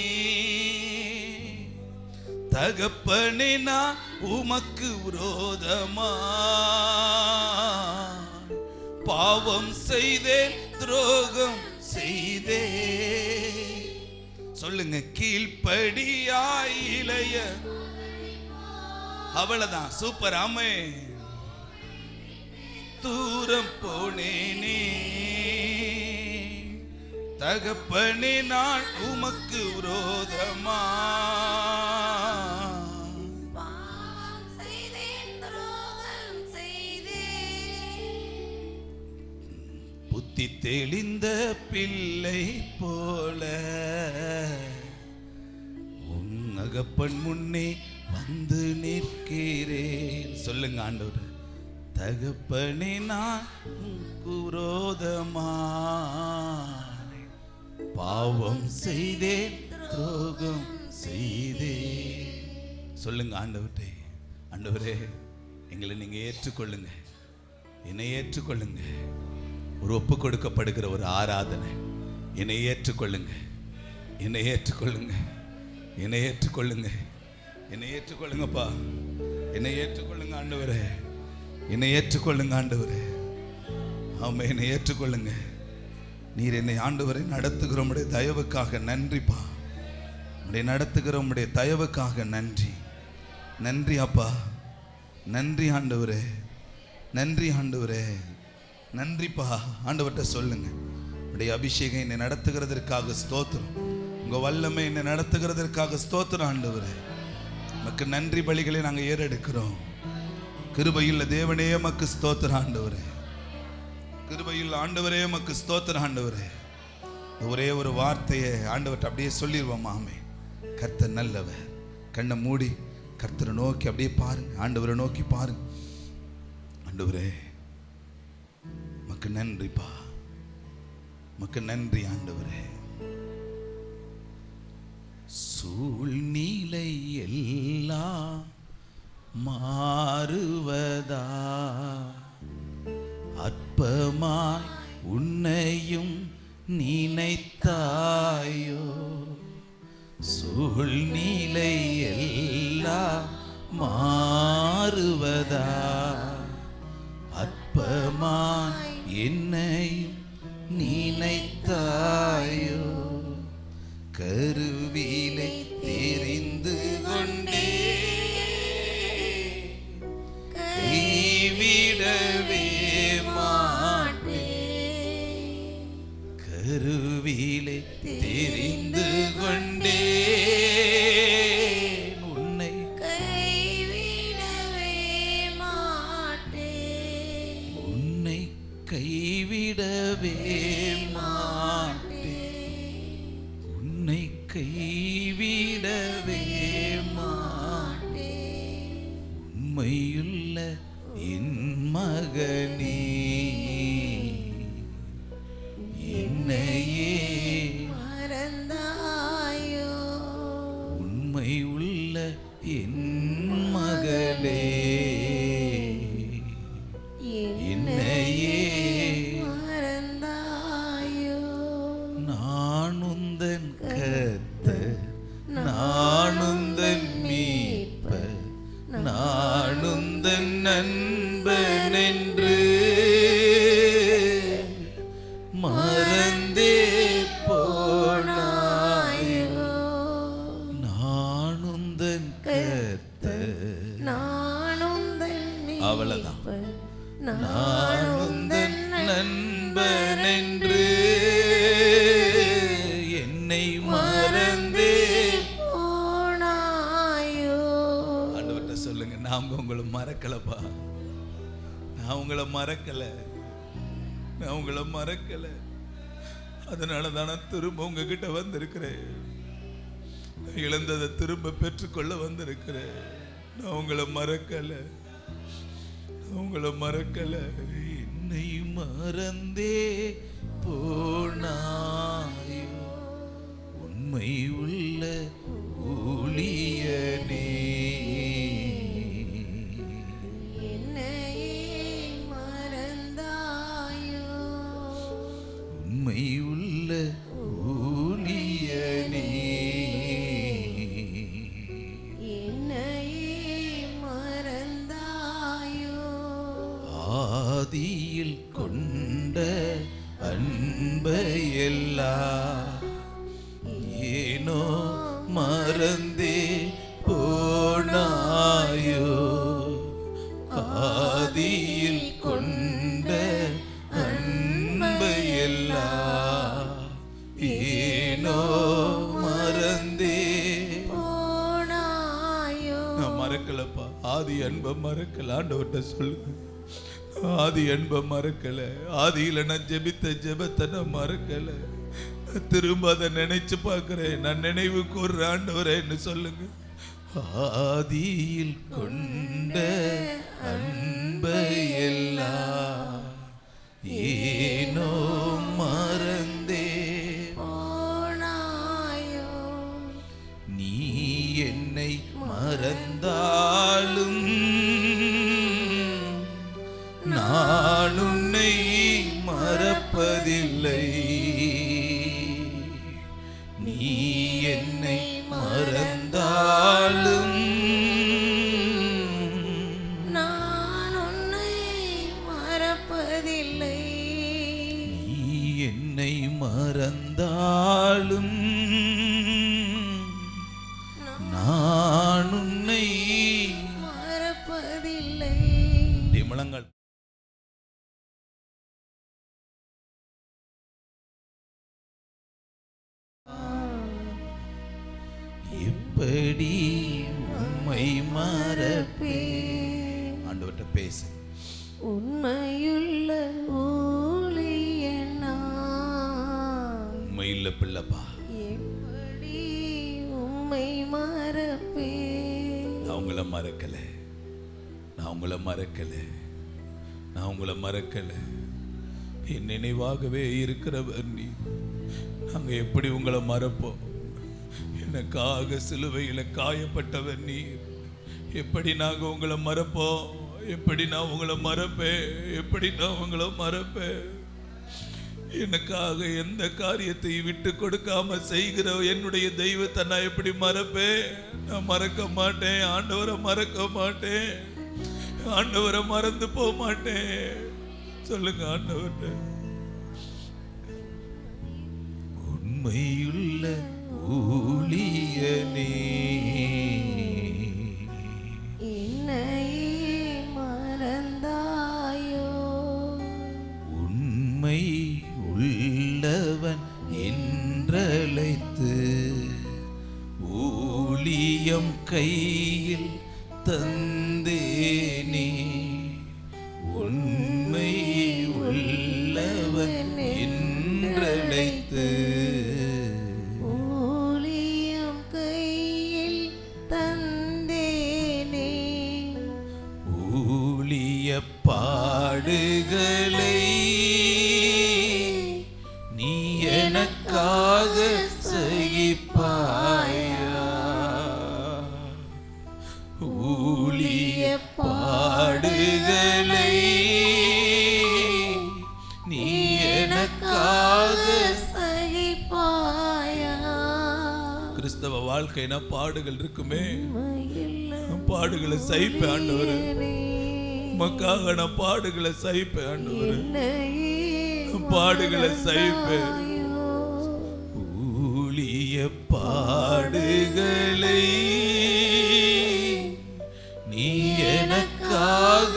S3: தகப்பனே நான் உமக்கு விரோதமா பாவம் செய்தேன், துரோகம் செய்தே. சொல்லுங்க, கீழ்ப்படியாய் இளைய, அவ்வளவுதான், சூப்பர், ஆமே. தூரம் போனேனே, தகப்பனே நான் உமக்கு விரோதமா புத்தி தெளிந்த பிள்ளை போல உன் அகப்பன் முன்னே வந்து நிற்கிறேன். சொல்லுங்க ஆண்டவர், தகப்பனே நான் விரோதமா பாவம் செய்தேன், துரோகம் செய்தேன். சொல்லுங்க ஆண்டவரே, ஆண்டவரே எங்களை நீங்க ஏற்றுக்கொள்ளுங்க, என்னை ஏற்றுக்கொள்ளுங்க. ஒரு ஒப்பு கொடுக்கப்படுகிற ஒரு ஆராதனை. என்னை ஏற்றுக்கொள்ளுங்க, என்னை ஏற்றுக்கொள்ளுங்க, என்னை ஏற்றுக்கொள்ளுங்க, என்னை ஏற்றுக்கொள்ளுங்கப்பா, என்னை ஏற்றுக்கொள்ளுங்க ஆண்டவரே, என்னை ஏற்றுக்கொள்ளுங்க ஆண்டவரே. ஆமா, என்னை ஏற்றுக்கொள்ளுங்க. நீர் என்னை ஆண்டவரை நடத்துகிற உம்முடைய தயவுக்காக நன்றிப்பா, உம்முடைய நடத்துகிற உம்முடைய தயவுக்காக நன்றி. நன்றி அப்பா, நன்றி ஆண்டவரே, நன்றி ஆண்டவரே, நன்றிப்பா. ஆண்டவர்கிட்ட சொல்லுங்க, உடைய அபிஷேகம் என்னை நடத்துகிறதற்காக ஸ்தோத்திரம், உங்க வல்லமை என்னை நடத்துகிறதற்காக ஸ்தோத்திரம் ஆண்டவரே. உமக்கு நன்றி பலிகளை நாங்கள் ஏறெடுக்கிறோம். கிருபையுள்ள தேவனே உமக்கு ஸ்தோத்திரம் ஆண்டவரே, கிருபையுள்ள ஆண்டவரே உமக்கு ஸ்தோத்திரம் ஆண்டவரே. ஒரே ஒரு வார்த்தையை ஆண்டவர்கிட்ட அப்படியே சொல்லிடுவோம். ஆமே, கர்த்தர் நல்லவர். கண்ணை மூடி கர்த்தரை நோக்கி அப்படியே பாருங்க, ஆண்டவரை நோக்கி பாருங்க. ஆண்டவரே உமக்கு நன்றிப்பா, உமக்கு நன்றி ஆண்டவரே. சூழ்நிலை எல்லாம் மாறுவதா அற்பமாய் உன்னையும் நினைத்தாயோ, சூழ்நிலை எல்லாம் மாறுவதா அற்பமாய் என்னையும் நினைத்தாயோ, கருவிலை தெரிந்து கொண்டே கைவிடவே மாட்டேன், கருவிலை தெரிந்து கொண்டே உன்னை
S2: கைவிடவே மாட்டேன்,
S3: உன்னை கைவிடவே உன்னை கைவிடவே
S2: மாட்டேன்,
S3: உண்மையுள்ள என் மகனே என்னையே
S2: மறந்தாயோ,
S3: உண்மை உள்ள என் மகளே என்னையே
S2: மறந்தாயோ,
S3: நான் உந்தன் கர்த்தர், நான் உந்தன் மீட்பர், நான் உந்தன் நண்பன் என்று அவ்வளவுதான். நான் உந்தன் நண்பன் என்று என்னை மறந்தே
S2: போனாயோ.
S3: ஆண்டவர்கிட்ட சொல்லுங்க, நான் உங்களை மறக்கலப்பா, நான் உங்களை மறக்கல, நான் உங்களை மறக்கல. அதனால தான் நான் திரும்ப உங்ககிட்ட வந்திருக்கிறேன், இழந்ததை திரும்ப பெற்றுக்கொள்ள வந்திருக்கிறேன். நான் உங்களை மறக்கல, நான் உங்களை மறக்கல. என்னை மறந்தே போனாயோ உண்மை உள்ள ஊழியனே. உண்மை உள்ள ஊழியனே,
S2: என்னையே மறந்தாயோ.
S3: ஆதியில் கொண்ட அன்பையெல்லாம் ஏனோ மறந்தே போனாயோ. ஆதியில் கொண்ட ஏனோ மறந்தே
S2: போனாயோ.
S3: நான் மறக்கலப்பா, ஆதி அன்பை மறக்கல. ஆண்டவர்கிட்ட சொல்லுங்க, ஆதி அன்பை மறக்கல. ஆதியில நான் ஜெபித்த ஜெபத்தை நான் மறக்கல. நான் திரும்ப அதை நினைச்சு பார்க்கிறேன், நான் நினைவு கூர்ற ஆண்டவரேன்னு சொல்லுங்க. ஆதியில் கொண்ட அன்பையெல்லாம் ஏனோ மறந்தே
S2: போனாயோ.
S3: நீ என்னை மறந்தாலும் நான் உன்னை மறப்பதில்லை. நீ என்னை மறந்தாலும்
S2: நான் உன்னை மறப்பதில்லை.
S3: நீ என்னை மறந்தாலும் நான் உன்னை
S2: மறப்பதில்லை.
S3: முழங்கள் எப்படி உம்மை மறப்பேன். ஆண்டவர்கிட்ட பேசு.
S2: உண்மையுள்ள ஊழியனா,
S3: உண்மையுள்ள பிள்ளைப்பா,
S2: எப்படி உம்மை மறப்பேன்.
S3: நான் உங்களை மறக்கல, நான் உங்களை மறக்கல, நான் உங்களை மறக்கல. என் நினைவாகவே இருக்கிறவர் நீ. நாங்க எப்படி உங்களை மறப்போம்? எனக்காக சிலுவையில காயப்பட்டவர் நீ. எப்படி நாங்க உங்களை மறப்போம்? எப்படி நான் உங்களை மறப்பேன்? எப்படி நான் உங்களை மறப்பேன்? எனக்காக எந்த காரியத்தை விட்டு கொடுக்காம செய்கிற என்னுடைய தெய்வத்தை நான் எப்படி மறப்பேன்? நான் மறக்க மாட்டேன், ஆண்டவரை மறக்க மாட்டேன், ஆண்டவரை மறந்து போக மாட்டேன். சொல்லுங்க ஆண்டவர்கிட்ட. உண்மையுள்ள ஊழியனே,
S2: என்னையே மறந்தாயோ.
S3: உண்மை உள்ளவன் என்றழைத்து ஊழியம் கையில் தந்தேனே. உண்மை உள்ளவன் என்றழைத்து
S2: ஊழியம் கையில் தந்தேனே.
S3: ஊழிய பாடுகளை நீ எனக்காக சகிப்பாயா. ஊழிய பாடுகளை நீ எனக்காக
S2: சகிப்பாயா.
S3: கிறிஸ்தவ வாழ்க்கைனா பாடுகள் இருக்குமே.
S2: உண்மையுள்ள
S3: பாடுகளை சகிப்பேன் ஆண்டவரே, உமக்காக நான் பாடுகளை சகிப்பேன் ஆண்டவரே, பாடுகளை சகிப்பேன். ஊழிய பாடுகளை நீ எனக்காக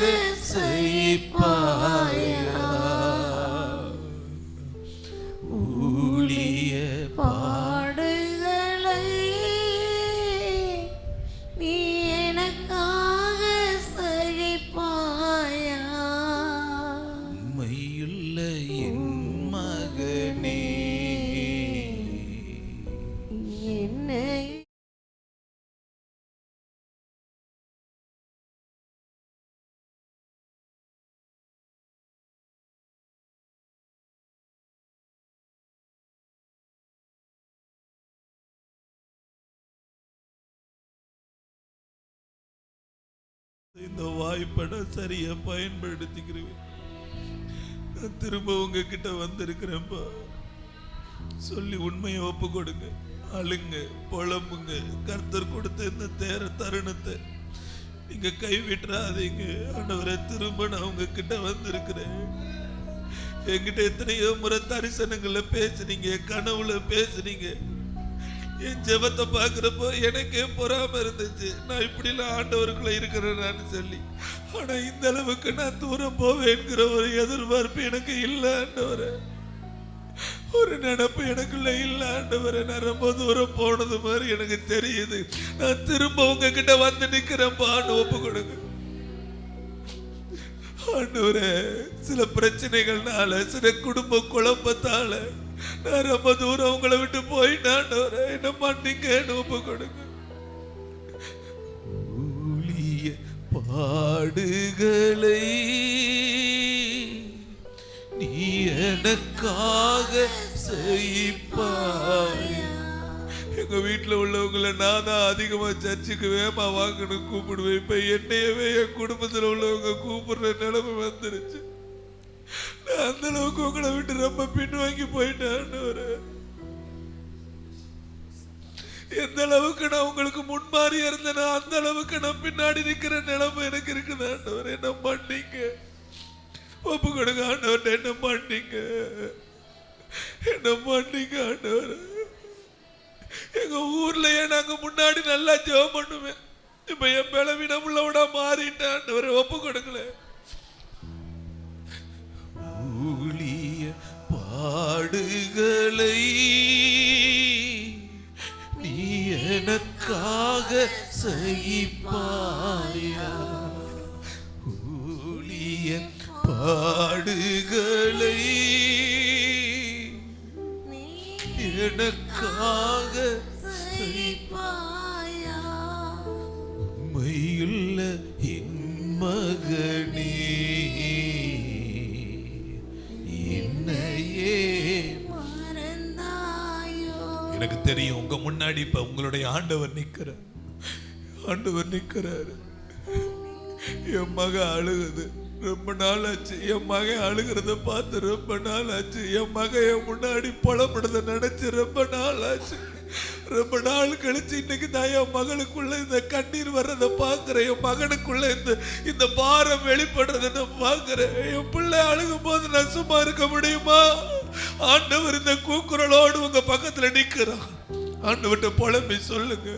S4: இந்த வாய்ப்பை நான் சரியா பயன்படுத்திக்கிறேன். நான் திரும்ப உங்ககிட்ட வந்திருக்கிறேன்ப்பா. சொல்லி உண்மையை ஒப்பு கொடுங்க. அழுங்க, புலம்புங்க. கர்த்தர் கொடுத்த இந்த தருணத்தை நீங்க கைவிட்டுறாதீங்க. ஆண்டவரே, திரும்ப நான் உங்ககிட்ட வந்திருக்கிறேன். என்கிட்ட எத்தனையோ முறை தரிசனங்கள்ல பேசுனீங்க, கனவுல பேசுனீங்க. என் ஜெபத்தை பார்க்குறப்போ எனக்கே பொறாம இருந்துச்சு, நான் இப்படிலாம் ஆண்டவருக்குள்ள இருக்கிறேன்னு சொல்லி. ஆனா இந்த அளவுக்கு நான் தூரம் போவேன்கிற ஒரு எதிர்பார்ப்பு எனக்கு இல்லை ஆண்டவரே. ஒரு நினைப்பு எனக்குள்ள இல்லை ஆண்டவரே. நான் ரொம்ப தூரம் போனது மாதிரி எனக்கு தெரியுது. நான் திரும்ப உங்ககிட்ட வந்து நிக்கிறேன். பாண்டு ஒப்பு கொடுங்க ஆண்டவரே. சில பிரச்சனைகள்னால, சில குடும்ப குழப்பத்தால நான் ரொம்ப தூரம் உங்களை விட்டு போயிட்டேன் ஆண்டவரே. என்ன மன்னிங்க, ஒப்பு கொடுங்க. ஊழிய பாடுகளை நீ எனக்காக செய்ப்பாய். எங்க வீட்டுல உள்ளவங்களை நான் தான் அதிகமா சர்ச்சுக்கு வேமா வாங்கணும் கூப்பிடுவேன். இப்ப என்னையவே என் குடும்பத்துல உள்ளவங்க கூப்பிடுற நிலைமை வந்துருச்சு. நான் அந்த அளவுக்கு உங்களை விட்டு ரொம்ப பின்வாங்கி போயிட்டேன். எந்த அளவுக்கு நான் உங்களுக்கு முன்மாறி இருந்தேனோ அந்த அளவுக்கு நான் பின்னாடி நிக்கிற நிலைமை எனக்கு இருக்குது ஆண்டவர். என்ன மன்னிங்க, ஒப்பு கொடுங்க ஆண்டவர். என்ன மன்னிங்க, என்ன மன்னிங்க ஆண்டவர். எங்க ஊர்லயே நாங்க முன்னாடி நல்லா ஜெபம் பண்ணுவேன். இப்ப என் பலவீனம் உள்ளவனா மாறிட்டேன் ஆண்டவர். ஒப்பு கொடுங்களேன். ஊழிய பாடுகளை நீ எனக்காக சகிப்பாயா. ஊழிய பாடுகளை எனக்காக
S2: சகிப்பாயா.
S4: உண்மையுள்ள என் மகனே, என்னையே
S2: மறந்தாயோ.
S4: எனக்கு தெரியும் உங்க முன்னாடி இப்ப உங்களுடைய ஆண்டவர் நிக்கிறாரு. என் மக அழுகுது, ரொம்ப நாள் ஆச்சு. என் மகன் அழுகிறத பார்த்து ரொம்ப நாள் ஆச்சு. என் மகன் என் முன்னாடி புலப்படுறத நினைச்சு ரொம்ப நாள் ஆச்சு. ரொம்ப நாள் கழிச்சு இன்னைக்கு தான் என் மகளுக்குள்ள இந்த கண்ணீர் வர்றதை பார்க்கிறேன். என் மகனுக்குள்ள இந்த பாரம் வெளிப்படுறத நான் பார்க்கிறேன். என் பிள்ளை அழுகும் போது நான் சும்மா இருக்க முடியுமா? ஆண்டவர் இந்த கூக்குரலோடு உங்க பக்கத்துல நிக்கிறான். ஆண்டவர்கிட்ட புலம்பி சொல்லுங்க,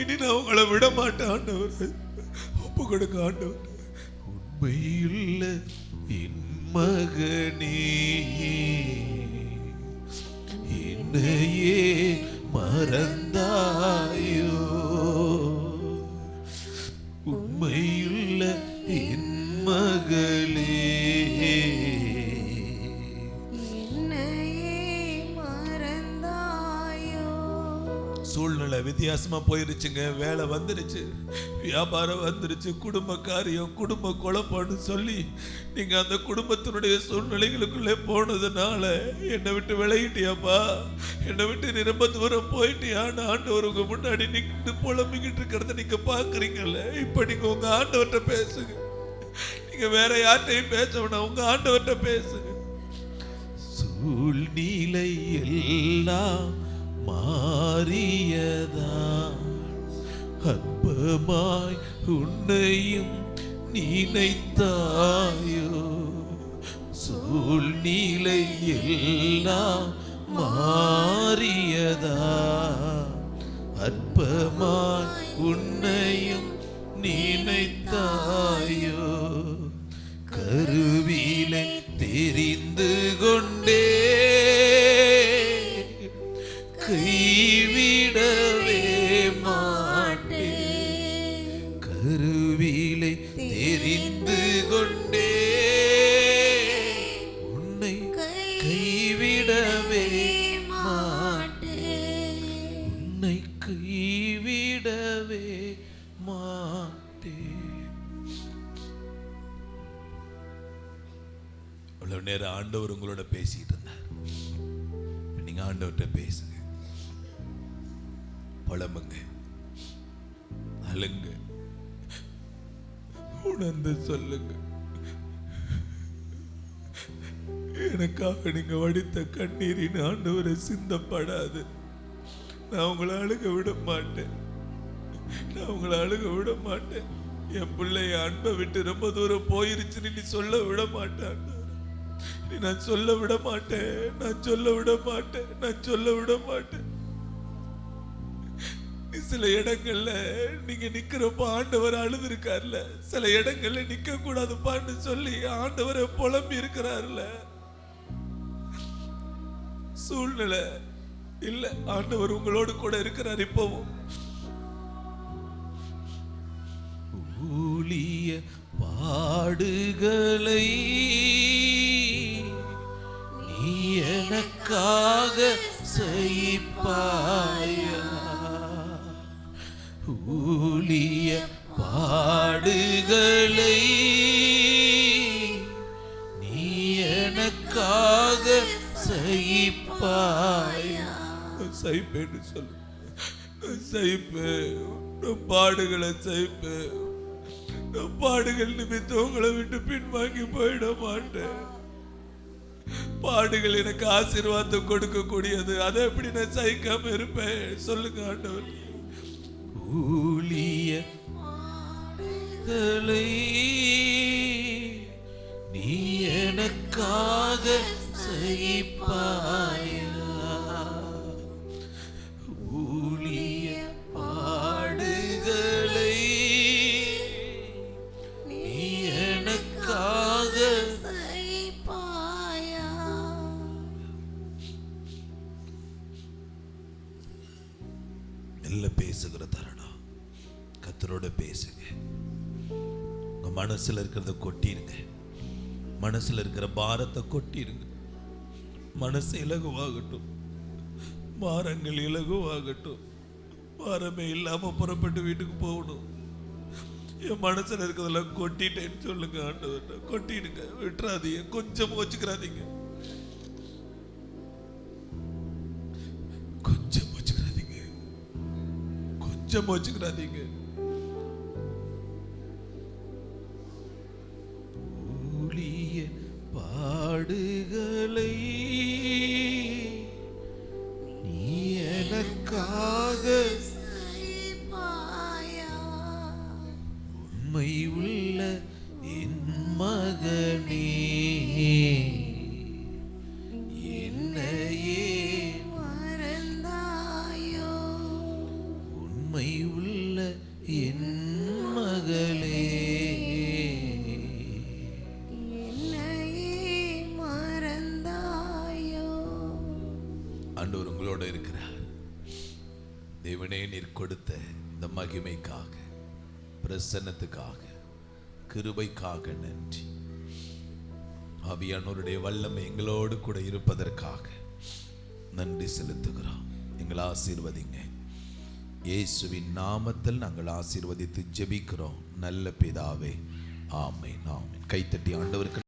S4: இனி நான் உங்களை விட மாட்டேன் ஆண்டவர். ஒப்பு கொடுங்க ஆண்டவர். உண்மையுள்ள என் மகனே, என்னையே மறந்தாயோ. உண்மையுள்ள என் மகளே,
S2: என்னையே மறந்தாயோ.
S4: சூழ்நிலை வித்தியாசமா போயிருச்சுங்க. வேலை வந்துருச்சு, வியாபாரம் வந்துருச்சு, குடும்ப காரியம், குடும்ப குழப்பம்னு சொல்லி நீங்க அந்த குடும்பத்தினுடைய சூழ்நிலைகளுக்குள்ளே போனதுனால என்னை விட்டு விலகிட்டியாப்பா, என்னை விட்டு நீ ரொம்ப தூரம் போயிட்டியான்னு ஆண்டவர் உங்க முன்னாடி நின்று புலம்பிக்கிட்டு இருக்கிறத நீங்க பாக்குறீங்கல்ல. இப்ப நீங்க உங்க ஆண்டவர்கிட்ட பேசுங்க. நீங்க வேற யார்கிட்டையும் பேச வேணாம், உங்க ஆண்டவர்கிட்ட பேசுங்க. சூழ்நிலை எல்லாம் மாறியதா, அற்பமாய் உன்னையும் நினைத்தாயோ. சூழ்நிலை எல்லாம் மாறியதா, அற்பமாய் உன்னையும் நினைத்தாயோ. கருவிலே தெரிந்து கொண்டே கைவிடவே மாட்டேன். கருவிலே தெரிந்து கொண்டே உன்னை கைவிடவே மாட்டேன். உன்னை கைவிடவே மாட்டேன். அவ்வளவு நேரம் ஆண்டவர் உங்களோட பேசிட்டு இருந்தார். நீங்க ஆண்டவர்கிட்ட பேசுங்க, புலம்புங்க, அழுங்க. உணர்ந்து சொல்லுங்க. எனக்காக நீங்க வடித்த கண்ணீரின் ஆண்டவரை சிந்தப்படாது. நான் உங்களை அழுக விட மாட்டேன். நான் உங்களை அழுக விட மாட்டேன். என் பிள்ளைய அன்பை விட்டு ரொம்ப தூரம் போயிருச்சுன்னு நீ சொல்ல விட மாட்டேன். நான் சொல்ல விட மாட்டேன். நான் சொல்ல விட மாட்டேன். நான் சொல்ல விட மாட்டேன். சில இடங்கள்ல நீங்க நிக்கிறப்ப ஆண்டவர் அழுது இருக்காருல்ல, சில இடங்கள்ல நிக்க கூடாதுப்பான்னு சொல்லி ஆண்டவரை புலம்பி இருக்கிறாருல்ல. சூழ்நிலை இல்ல, ஆண்டவர் உங்களோடு கூட இருக்கிறார். இப்பவும் ஊழிய பாடுகளை நீ எனக்காக சகிப்பாயா? ஊழிய பாடுகளை நீ எனக்காக சகிப்பாயா? சகிப்பேன்னு சொல்லு. சகிப்பேன், பாடுகளை சகிப்பேன். பாடுகள் நிமித்தம் உங்களை விட்டு பின்வாங்கி போயிட மாட்டேன். பாடுகள் எனக்கு ஆசீர்வாதத்தை கொடுக்க கூடியது. அதை எப்படி நான் சகிக்காம இருப்பேன்? சொல்லுங்க ஆண்டவர். ஊழிய பாடுகளை நீ எனக்காக சகிப்பாயா? ஊழிய பாடுகளை நீ எனக்காக
S2: சகிப்பாயா?
S4: நல்ல பேசுகிற தருணம். கர்த்தரோட பேசுங்க. உங்க மனசுல இருக்கிறத கொட்டிருங்க. மனசுல இருக்கிற பாரத்தை கொட்டிருங்க. மனசு இலகுவாகட்டும். பாரங்கள் இலகுவாகட்டும். பாரமே இல்லாம புறப்பட்டு வீட்டுக்கு போகணும். என் மனசுல இருக்கிறதெல்லாம் கொட்டிட்டேன்னு சொல்லுங்க ஆண்டவர்கிட்ட. கொட்டிடுங்க, விட்டுறாதீங்க, கொஞ்சம் வச்சுக்கிறாதீங்க. கொஞ்சம் வச்சுக்கிறாதீங்க, கொஞ்சம் வச்சுக்கிறாதீங்க. ஊழிய பாடுகளை நீ எனக்காக
S2: சகிப்பாயா?
S4: உண்மை உள்ள என் மகனே, என்னையே
S2: மறந்தாயோ?
S4: உண்மை உள்ள என் மகளே,
S2: என்னையே மறந்தாயோ?
S4: ஆண்டவர் உங்களோட இருக்கிறார். தேவனே, நீர் கொடுத்த இந்த மகிமைக்காக, பிரசன்னத்துக்காக, கிருபைக்காக நன்றி. ஆவியானவருடைய வல்லமை எங்களோடு கூட இருப்பதற்காக நன்றி செலுத்துகிறோம். எங்களை ஆசீர்வதிங்க. இயேசுவின் நாமத்தில் நாங்கள் ஆசீர்வதித்து ஜெபிக்கிறோம் நல்ல பிதாவே. ஆமென், ஆமென். கைத்தட்டி ஆண்டவருக்கு